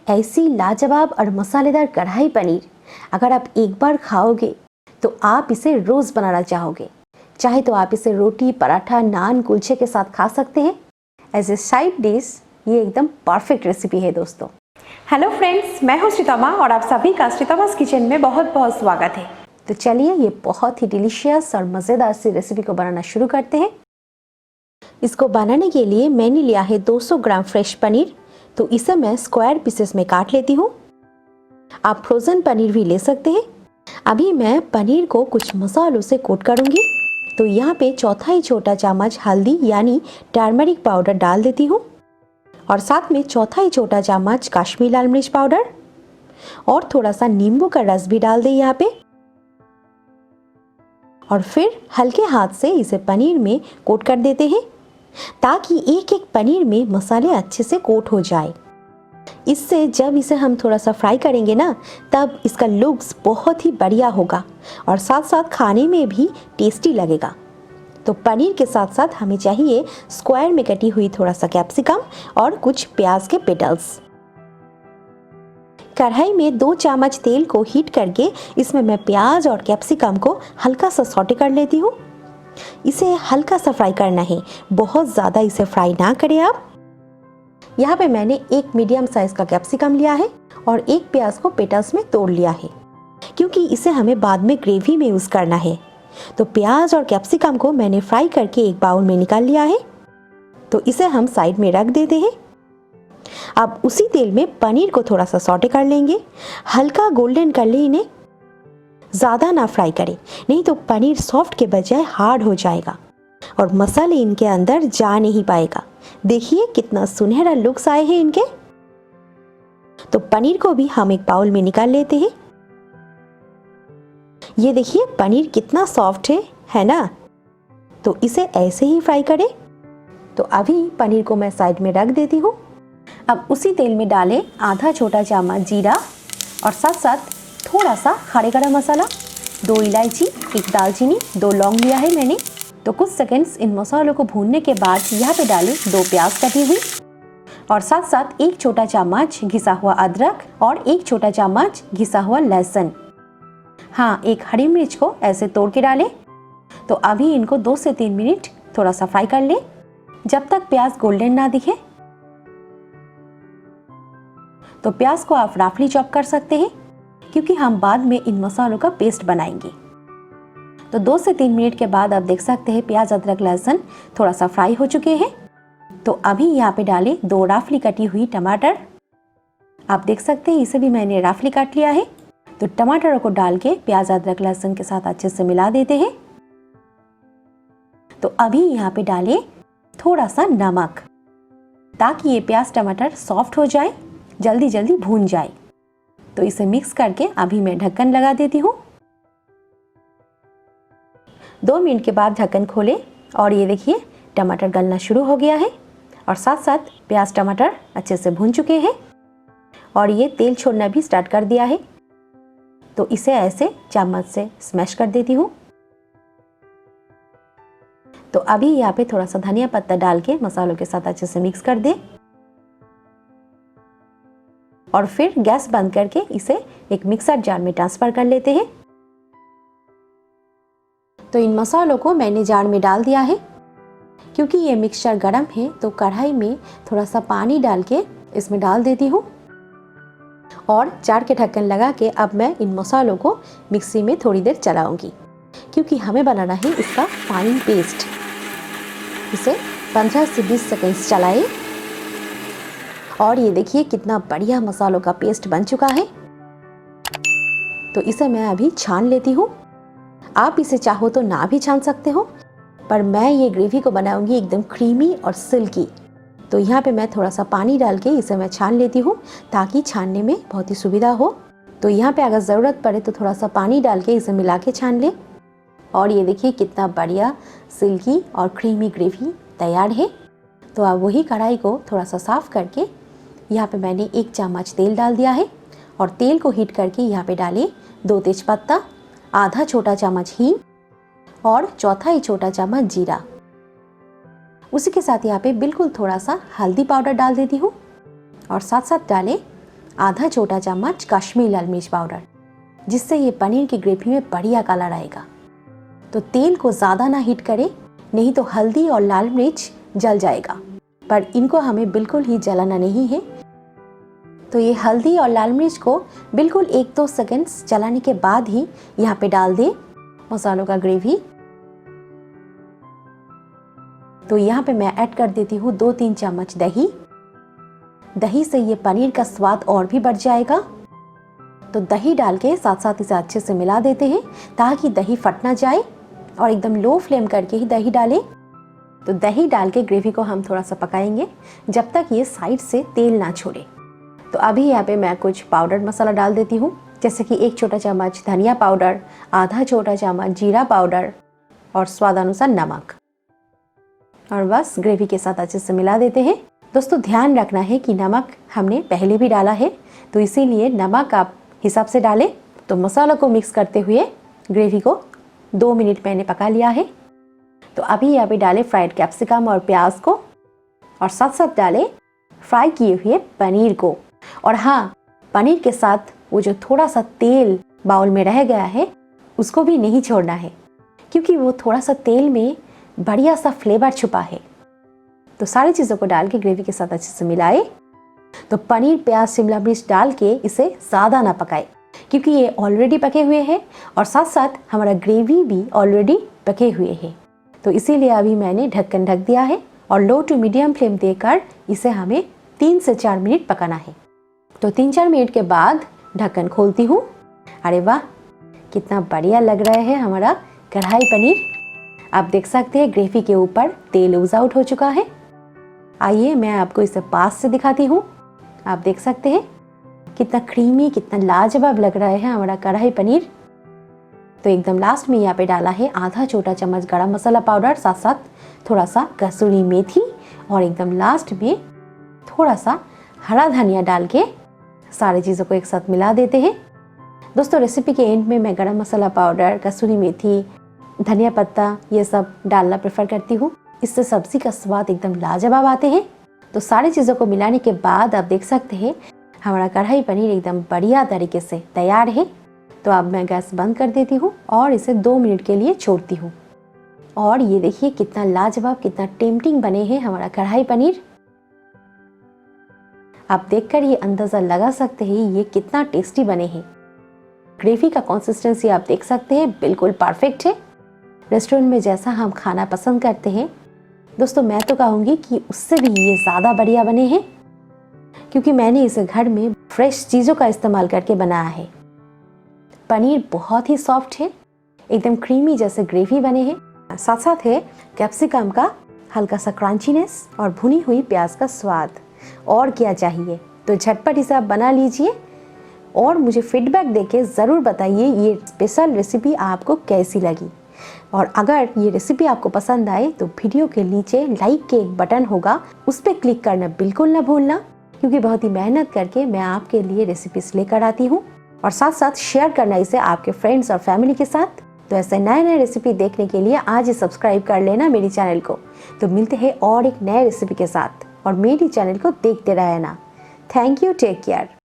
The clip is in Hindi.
ऐसी लाजवाब और मसालेदार कढ़ाई पनीर अगर आप एक बार खाओगे तो आप इसे रोज़ बनाना चाहोगे। चाहे तो आप इसे रोटी, पराठा, नान, कुलचे के साथ खा सकते हैं। एज ए साइड डिश ये एकदम परफेक्ट रेसिपी है दोस्तों। हेलो फ्रेंड्स, मैं हूँ श्रीतमा और आप सभी का श्रीतमास किचन में बहुत बहुत स्वागत है। तो चलिए ये बहुत ही डिलीशियस और मज़ेदार सी रेसिपी को बनाना शुरू करते हैं। इसको बनाने के लिए मैंने लिया है 200 ग्राम फ्रेश पनीर। तो इसे मैं स्क्वायर पीसेस में काट लेती हूँ। आप फ्रोज़न पनीर भी ले सकते हैं। अभी मैं पनीर को कुछ मसालों से कोट करूँगी। तो यहाँ पे चौथाई छोटा चम्मच हल्दी यानी टर्मरिक पाउडर डाल देती हूँ और साथ में चौथाई छोटा चम्मच कश्मीरी लाल मिर्च पाउडर और थोड़ा सा नींबू का रस भी डाल दें यहाँ पे। और फिर हल्के हाथ से इसे पनीर में कोट कर देते हैं ताकि एक एक पनीर में मसाले अच्छे से कोट हो जाए। इससे जब इसे हम थोड़ा सा फ्राई करेंगे ना, तब इसका लुक्स बहुत ही बढ़िया होगा और साथ साथ खाने में भी टेस्टी लगेगा। तो पनीर के साथ साथ हमें चाहिए स्क्वायर में कटी हुई थोड़ा सा कैप्सिकम और कुछ प्याज के पेटल्स। कढ़ाई में 2 चम्मच तेल को हीट करके इसमें मैं प्याज और कैप्सिकम को हल्का सा सौटे कर लेती हूँ। इसे हल्का सा फ्राई करना है, बहुत ज़्यादा इसे फ्राई ना करें आप। यहाँ पे मैंने एक मीडियम साइज का कैप्सिकम लिया है और एक प्याज को पेटल्स में तोड़ लिया है क्योंकि इसे हमें बाद में ग्रेवी में यूज़ करना है। तो प्याज और कैप्सिकम को मैंने फ्राई करके एक बाउल में निकाल लिया है। तो इसे हम साइड में रख देते हैं। अब उसी तेल में पनीर को थोड़ा सा सौटे कर लेंगे, हल्का गोल्डन कर ले इन्हें, ज़्यादा ना फ्राई करें, नहीं तो पनीर सॉफ्ट के बजाय हार्ड हो जाएगा और मसाले इनके अंदर जा नहीं पाएगा। देखिए कितना सुनहरा लुक्स आए हैं इनके। तो पनीर को भी हम एक बाउल में निकाल लेते हैं। ये देखिए पनीर कितना सॉफ्ट है ना। तो इसे ऐसे ही फ्राई करें। तो अभी पनीर को मैं साइड में रख देती हूँ। अब उसी तेल में डालें आधा छोटा चम्मच जीरा और साथ साथ थोड़ा सा खड़े गरम मसाला, 2 इलायची, 1 दालचीनी, 2 लौंग लिया है मैंने। तो कुछ सेकंड्स इन मसालों को भूनने के बाद यहाँ पे डालें 2 प्याज कटी हुई और साथ साथ 1 छोटा चम्मच घिसा हुआ अदरक और 1 छोटा चम्मच घिसा हुआ लहसुन। हाँ, 1 हरी मिर्च को ऐसे तोड़ के डालें। तो अभी इनको 2 से 3 मिनट थोड़ा सा फ्राई कर लें जब तक प्याज गोल्डन ना दिखे। तो प्याज को आप रफली चॉप कर सकते हैं क्योंकि हम बाद में इन मसालों का पेस्ट बनाएंगे। तो 2 से 3 मिनट के बाद आप देख सकते हैं प्याज, अदरक, लहसुन थोड़ा सा फ्राई हो चुके हैं। तो अभी यहाँ पे डालें 2 रफली कटी हुई टमाटर। आप देख सकते हैं इसे भी मैंने रफली काट लिया है। तो टमाटरों को डाल के प्याज, अदरक, लहसुन के साथ अच्छे से मिला देते हैं। तो अभी यहाँ पे डालें थोड़ा सा नमक ताकि ये प्याज टमाटर सॉफ्ट हो जाए, जल्दी जल्दी भून जाए। तो इसे मिक्स करके अभी मैं ढक्कन लगा देती हूँ। 2 मिनट के बाद ढक्कन खोले और ये देखिए टमाटर गलना शुरू हो गया है और साथ साथ प्याज टमाटर अच्छे से भून चुके हैं और ये तेल छोड़ना भी स्टार्ट कर दिया है। तो इसे ऐसे चम्मच से स्मैश कर देती हूँ। तो अभी यहाँ पे थोड़ा सा धनिया पत्ता डाल के मसालों के साथ अच्छे से मिक्स कर दें और फिर गैस बंद करके इसे एक मिक्सर जार में ट्रांसफर कर लेते हैं। तो इन मसालों को मैंने जार में डाल दिया है। क्योंकि ये मिक्सचर गर्म है तो कढ़ाई में थोड़ा सा पानी डाल के इसमें डाल देती हूँ और जार के ढक्कन लगा के अब मैं इन मसालों को मिक्सी में थोड़ी देर चलाऊंगी क्योंकि हमें बनाना है इसका फाइन पेस्ट। इसे 15 से 20 सेकंड्स चलाएं और ये देखिए कितना बढ़िया मसालों का पेस्ट बन चुका है। तो इसे मैं अभी छान लेती हूँ। आप इसे चाहो तो ना भी छान सकते हो, पर मैं ये ग्रेवी को बनाऊंगी एकदम क्रीमी और सिल्की। तो यहाँ पे मैं थोड़ा सा पानी डाल के इसे मैं छान लेती हूँ ताकि छानने में बहुत ही सुविधा हो। तो यहाँ पे अगर ज़रूरत पड़े तो थोड़ा सा पानी डाल के इसे मिला के छान ले। और ये देखिए कितना बढ़िया सिल्की और क्रीमी ग्रेवी तैयार है। तो अब वही कढ़ाई को थोड़ा सा साफ़ करके यहाँ पे मैंने 1 चम्मच तेल डाल दिया है और तेल को हीट करके यहाँ पे डालें 2 तेजपत्ता, आधा छोटा चम्मच हींग और चौथाई छोटा चम्मच जीरा। उसी के साथ यहाँ पे बिल्कुल थोड़ा सा हल्दी पाउडर डाल देती हूँ और साथ साथ डालें आधा छोटा चम्मच कश्मीरी लाल मिर्च पाउडर, जिससे ये पनीर की ग्रेवी में बढ़िया कलर आएगा। तो तेल को ज़्यादा ना हीट करें, नहीं तो हल्दी और लाल मिर्च जल जाएगा, पर इनको हमें बिल्कुल ही जलाना नहीं है। तो ये हल्दी और लाल मिर्च को बिल्कुल 1-2 सेकंड्स जलाने के बाद ही यहाँ पे डाल दें मसालों का ग्रेवी। तो यहाँ पे मैं ऐड कर देती हूँ 2-3 चम्मच दही। दही से ये पनीर का स्वाद और भी बढ़ जाएगा। तो दही डाल के साथ साथ इसे अच्छे से मिला देते हैं ताकि दही फट ना जाए, और एकदम लो फ्लेम करके ही दही डालें। तो दही डाल के ग्रेवी को हम थोड़ा सा पकाएंगे जब तक ये साइड से तेल ना छोड़े। तो अभी यहाँ पे मैं कुछ पाउडर मसाला डाल देती हूँ, जैसे कि 1 छोटा चम्मच धनिया पाउडर, आधा छोटा चम्मच जीरा पाउडर और स्वादानुसार नमक। और बस ग्रेवी के साथ अच्छे से मिला देते हैं। दोस्तों ध्यान रखना है कि नमक हमने पहले भी डाला है, तो इसीलिए नमक आप हिसाब से डालें। तो मसाला को मिक्स करते हुए ग्रेवी को 2 मिनट मैंने पका लिया है। तो अभी यहाँ पे डालें फ्राइड कैप्सिकम और प्याज को, और साथ साथ डालें फ्राई किए हुए पनीर को। और हाँ, पनीर के साथ वो जो थोड़ा सा तेल बाउल में रह गया है उसको भी नहीं छोड़ना है, क्योंकि वो थोड़ा सा तेल में बढ़िया सा फ्लेवर छुपा है। तो सारी चीज़ों को डाल के ग्रेवी के साथ अच्छे से मिलाए। तो पनीर, प्याज, शिमला मिर्च डाल के इसे ज़्यादा ना पकाए, क्योंकि ये ऑलरेडी पके हुए हैं और साथ साथ हमारा ग्रेवी भी ऑलरेडी पके हुए हैं। तो इसीलिए अभी मैंने ढक्कन ढक दिया है और लो टू मीडियम फ्लेम देकर इसे हमें 3 से 4 मिनट पकाना है। तो 3-4 मिनट के बाद ढक्कन खोलती हूँ। अरे वाह, कितना बढ़िया लग रहा है हमारा कढ़ाई पनीर। आप देख सकते हैं ग्रेवी के ऊपर तेल ऊज आउट हो चुका है। आइए मैं आपको इसे पास से दिखाती हूँ। आप देख सकते हैं कितना क्रीमी, कितना लाजवाब लग रहा है हमारा कढ़ाई पनीर। तो एकदम लास्ट में यहाँ पे डाला है आधा छोटा चम्मच गरम मसाला पाउडर, साथ साथ थोड़ा सा कसूरी मेथी, और एकदम लास्ट में थोड़ा सा हरा धनिया डाल के सारी चीज़ों को एक साथ मिला देते हैं। दोस्तों रेसिपी के एंड में मैं गरम मसाला पाउडर, कसूरी मेथी, धनिया पत्ता ये सब डालना प्रेफर करती हूँ। इससे सब्जी का स्वाद एकदम लाजवाब आते हैं। तो सारी चीज़ों को मिलाने के बाद आप देख सकते हैं हमारा कढ़ाई पनीर एकदम बढ़िया तरीके से तैयार है। तो अब मैं गैस बंद कर देती हूँ और इसे 2 मिनट के लिए छोड़ती हूँ। और ये देखिए कितना लाजवाब, कितना टेम्पटिंग बने हैं हमारा कढ़ाई पनीर। आप देखकर ये अंदाज़ा लगा सकते हैं ये कितना टेस्टी बने हैं। ग्रेवी का कंसिस्टेंसी आप देख सकते हैं बिल्कुल परफेक्ट है। रेस्टोरेंट में जैसा हम खाना पसंद करते हैं दोस्तों, मैं तो कहूँगी कि उससे भी ये ज़्यादा बढ़िया बने हैं, क्योंकि मैंने इसे घर में फ्रेश चीज़ों का इस्तेमाल करके बनाया है। पनीर बहुत ही सॉफ्ट है, एकदम क्रीमी जैसे ग्रेवी बने हैं। साथ साथ है कैप्सिकम का हल्का सा क्रंचीनेस और भुनी हुई प्याज का स्वाद। और क्या चाहिए। तो झटपट इसे आप बना लीजिए और मुझे फीडबैक देके ज़रूर बताइए ये स्पेशल रेसिपी आपको कैसी लगी। और अगर ये रेसिपी आपको पसंद आए तो वीडियो के नीचे लाइक के एक बटन होगा, उस पर क्लिक करना बिल्कुल ना भूलना, क्योंकि बहुत ही मेहनत करके मैं आपके लिए रेसिपीज लेकर आती हूँ। और साथ साथ शेयर करना इसे आपके फ्रेंड्स और फैमिली के साथ। तो ऐसे नए नए रेसिपी देखने के लिए आज ही सब्सक्राइब कर लेना मेरी चैनल को। तो मिलते हैं और एक नए रेसिपी के साथ, और मेरी चैनल को देखते रहना। Thank you, take care.